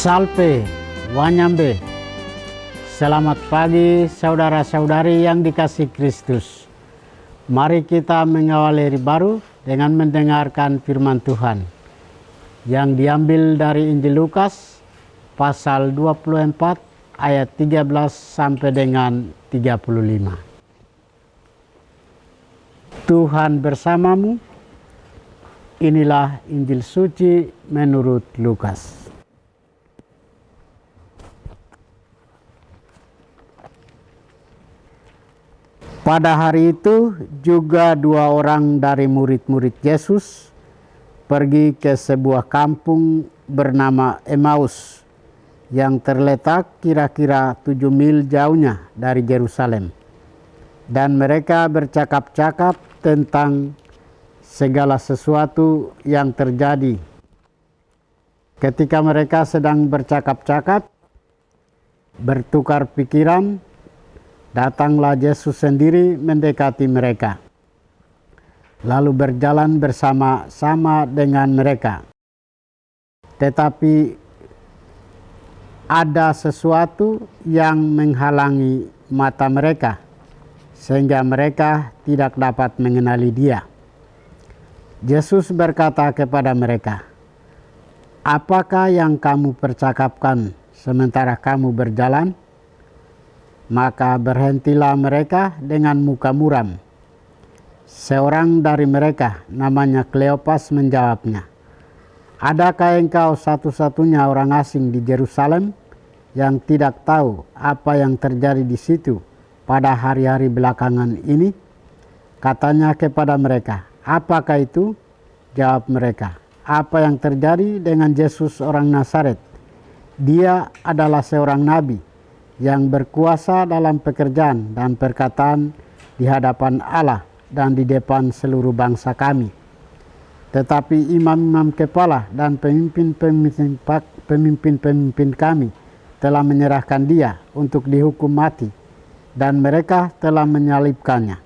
Salve, Wanyambe. Selamat pagi saudara-saudari yang dikasihi Kristus. Mari kita mengawali hari baru dengan mendengarkan firman Tuhan yang diambil dari Injil Lukas pasal 24 ayat 13 sampai dengan 35. Tuhan bersamamu. Inilah Injil suci menurut Lukas. Pada hari itu juga dua orang dari murid-murid Yesus pergi ke sebuah kampung bernama Emmaus yang terletak kira-kira 7 mil jauhnya dari Yerusalem. Dan mereka bercakap-cakap tentang segala sesuatu yang terjadi. Ketika mereka sedang bercakap-cakap, bertukar pikiran, datanglah Yesus sendiri mendekati mereka, lalu berjalan bersama-sama dengan mereka. Tetapi ada sesuatu yang menghalangi mata mereka, sehingga mereka tidak dapat mengenali Dia. Yesus berkata kepada mereka, "Apakah yang kamu percakapkan sementara kamu berjalan?" Maka berhentilah mereka dengan muka muram. Seorang dari mereka, namanya Kleopas, menjawabnya, "Adakah engkau satu-satunya orang asing di Yerusalem yang tidak tahu apa yang terjadi di situ pada hari-hari belakangan ini?" Katanya kepada mereka, "Apakah itu?" Jawab mereka, "Apa yang terjadi dengan Yesus orang Nazaret? Dia adalah seorang nabi yang berkuasa dalam pekerjaan dan perkataan di hadapan Allah dan di depan seluruh bangsa kami. Tetapi imam-imam kepala dan pemimpin-pemimpin kami telah menyerahkan Dia untuk dihukum mati, dan mereka telah menyalibkannya.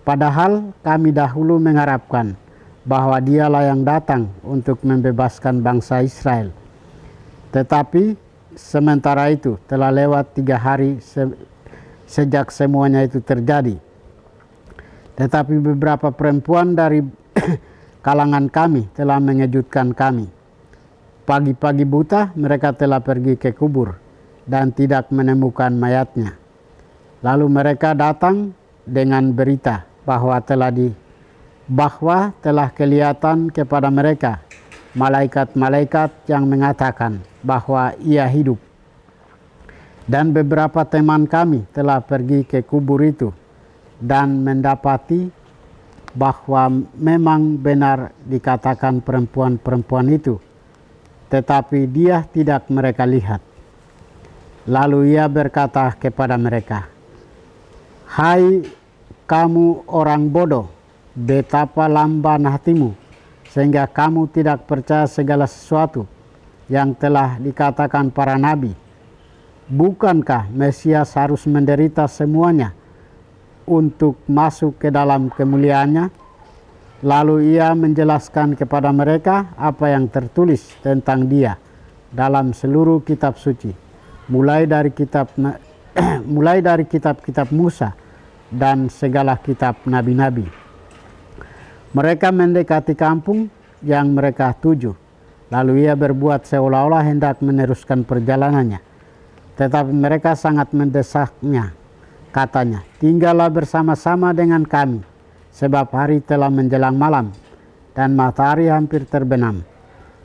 Padahal kami dahulu mengharapkan bahwa Dialah yang datang untuk membebaskan bangsa Israel. Tetapi sementara itu telah lewat 3 hari sejak semuanya itu terjadi. Tetapi beberapa perempuan dari kalangan kami telah mengejutkan kami. Pagi-pagi buta mereka telah pergi ke kubur dan tidak menemukan mayatnya. Lalu mereka datang dengan berita bahwa telah kelihatan kepada mereka malaikat-malaikat yang mengatakan bahwa Ia hidup. Dan beberapa teman kami telah pergi ke kubur itu dan mendapati bahwa memang benar dikatakan perempuan-perempuan itu, tetapi Dia tidak mereka lihat. Lalu Ia berkata kepada mereka, "Hai kamu orang bodoh, betapa lamban hatimu, sehingga kamu tidak percaya segala sesuatu yang telah dikatakan para nabi. Bukankah Mesias harus menderita semuanya untuk masuk ke dalam kemuliaannya?" Lalu Ia menjelaskan kepada mereka apa yang tertulis tentang Dia dalam seluruh kitab suci, mulai dari kitab-kitab Musa dan segala kitab nabi-nabi. Mereka mendekati kampung yang mereka tuju. Lalu Ia berbuat seolah-olah hendak meneruskan perjalanannya. Tetapi mereka sangat mendesaknya. Katanya, "Tinggallah bersama-sama dengan kami, sebab hari telah menjelang malam dan matahari hampir terbenam."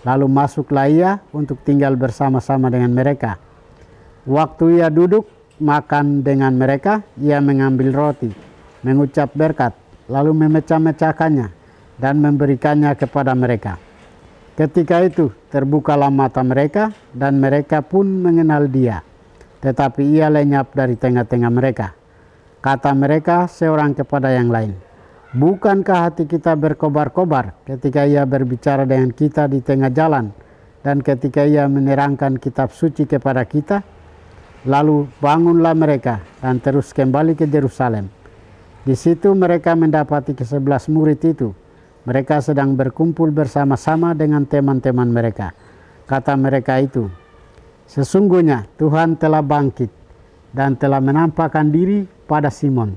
Lalu masuklah Ia untuk tinggal bersama-sama dengan mereka. Waktu Ia duduk makan dengan mereka, Ia mengambil roti, mengucap berkat, lalu memecah-mecahkannya dan memberikannya kepada mereka. Ketika itu terbukalah mata mereka dan mereka pun mengenal Dia. Tetapi Ia lenyap dari tengah-tengah mereka. Kata mereka seorang kepada yang lain, "Bukankah hati kita berkobar-kobar ketika Ia berbicara dengan kita di tengah jalan dan ketika Ia menerangkan kitab suci kepada kita?" Lalu bangunlah mereka dan terus kembali ke Yerusalem. Di situ mereka mendapati ke-11 murid itu. Mereka sedang berkumpul bersama-sama dengan teman-teman mereka. Kata mereka itu, Sesungguhnya Tuhan telah bangkit dan telah menampakkan diri pada Simon.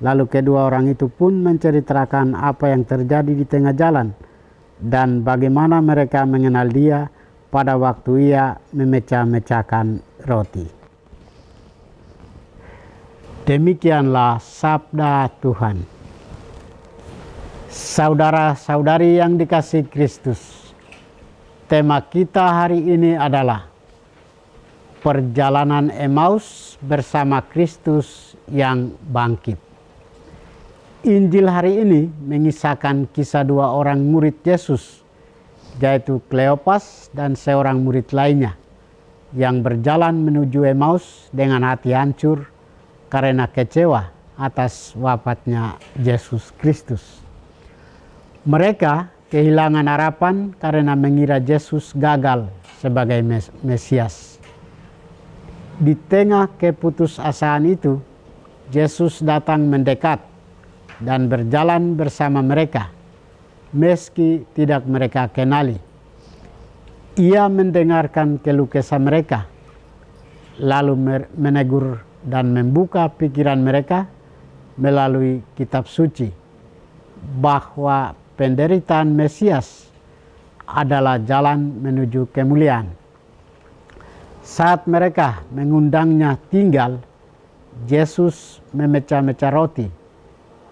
Lalu kedua orang itu pun menceritakan apa yang terjadi di tengah jalan dan bagaimana mereka mengenal dia pada waktu ia memecah-mecahkan roti. Demikianlah sabda Tuhan. Saudara-saudari yang dikasihi Kristus, tema kita hari ini adalah perjalanan Emmaus bersama Kristus yang bangkit. Injil hari ini mengisahkan kisah dua orang murid Yesus, yaitu Kleopas dan seorang murid lainnya yang berjalan menuju Emmaus dengan hati hancur karena kecewa atas wafatnya Yesus Kristus. Mereka kehilangan harapan karena mengira Yesus gagal sebagai Mesias. Di tengah keputusasaan itu, Yesus datang mendekat dan berjalan bersama mereka, meski tidak mereka kenali. Ia mendengarkan keluh kesah mereka, lalu menegur dan membuka pikiran mereka melalui kitab suci, bahwa penderitaan Mesias adalah jalan menuju kemuliaan. Saat mereka mengundangnya tinggal, Yesus memecah-mecah roti,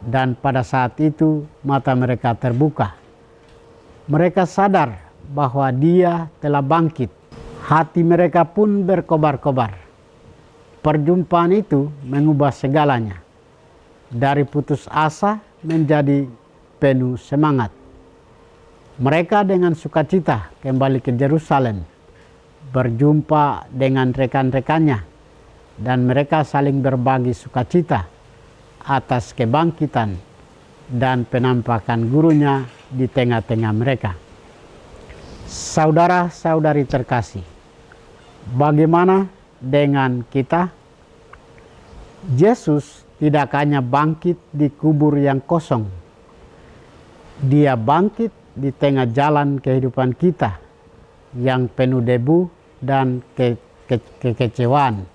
dan pada saat itu mata mereka terbuka. Mereka sadar bahwa dia telah bangkit. Hati mereka pun berkobar-kobar. Perjumpaan itu mengubah segalanya. Dari putus asa menjadi penuh semangat. Mereka dengan sukacita kembali ke Yerusalem, berjumpa dengan rekan-rekannya, dan mereka saling berbagi sukacita atas kebangkitan dan penampakan gurunya di tengah-tengah mereka. Saudara-saudari terkasih, bagaimana dengan kita? Yesus tidak hanya bangkit di kubur yang kosong. Dia bangkit di tengah jalan kehidupan kita yang penuh debu dan kekecewaan.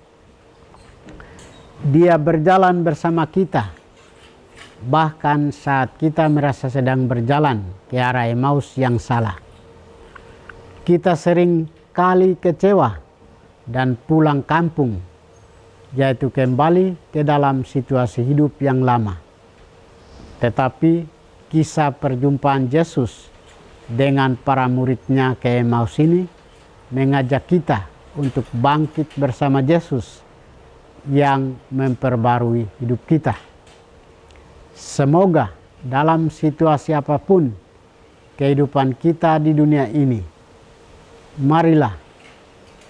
Dia berjalan bersama kita, bahkan saat kita merasa sedang berjalan ke arah Emmaus yang salah. Kita sering kali kecewa dan pulang kampung, yaitu kembali ke dalam situasi hidup yang lama. Tetapi kisah perjumpaan Yesus dengan para muridnya ke Emmaus ini mengajak kita untuk bangkit bersama Yesus yang memperbarui hidup kita. Semoga dalam situasi apapun kehidupan kita di dunia ini, marilah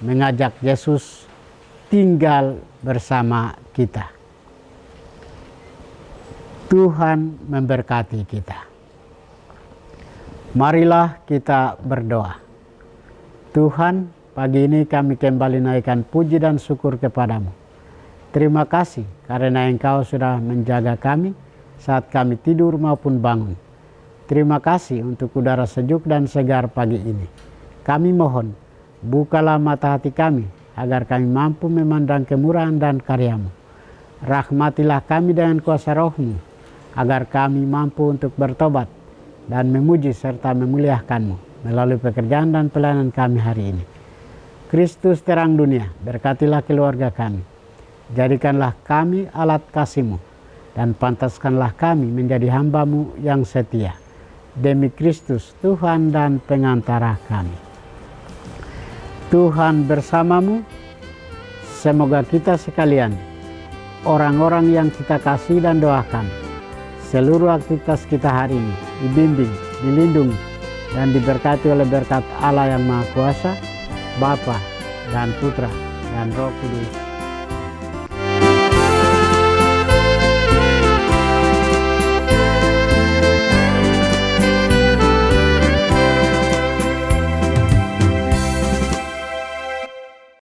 mengajak Yesus tinggal bersama kita. Tuhan memberkati kita. Marilah kita berdoa. Tuhan, pagi ini kami kembali naikkan puji dan syukur kepadamu. Terima kasih karena Engkau sudah menjaga kami saat kami tidur maupun bangun. Terima kasih untuk udara sejuk dan segar pagi ini. Kami mohon, bukalah mata hati kami agar kami mampu memandang kemurahan dan karya-Mu. Rahmatilah kami dengan kuasa Roh-Mu agar kami mampu untuk bertobat dan memuji serta memuliakan-Mu melalui pekerjaan dan pelayanan kami hari ini. Kristus terang dunia, berkatilah keluarga kami. Jadikanlah kami alat kasih-Mu dan pantaskanlah kami menjadi hamba-Mu yang setia. Demi Kristus Tuhan dan pengantara kami. Tuhan bersamamu. Semoga kita sekalian, orang-orang yang kita kasih dan doakan, seluruh aktivitas kita hari ini dibimbing, dilindungi, dan diberkati oleh berkat Allah yang Maha Kuasa, Bapa dan Putra dan Roh Kudus.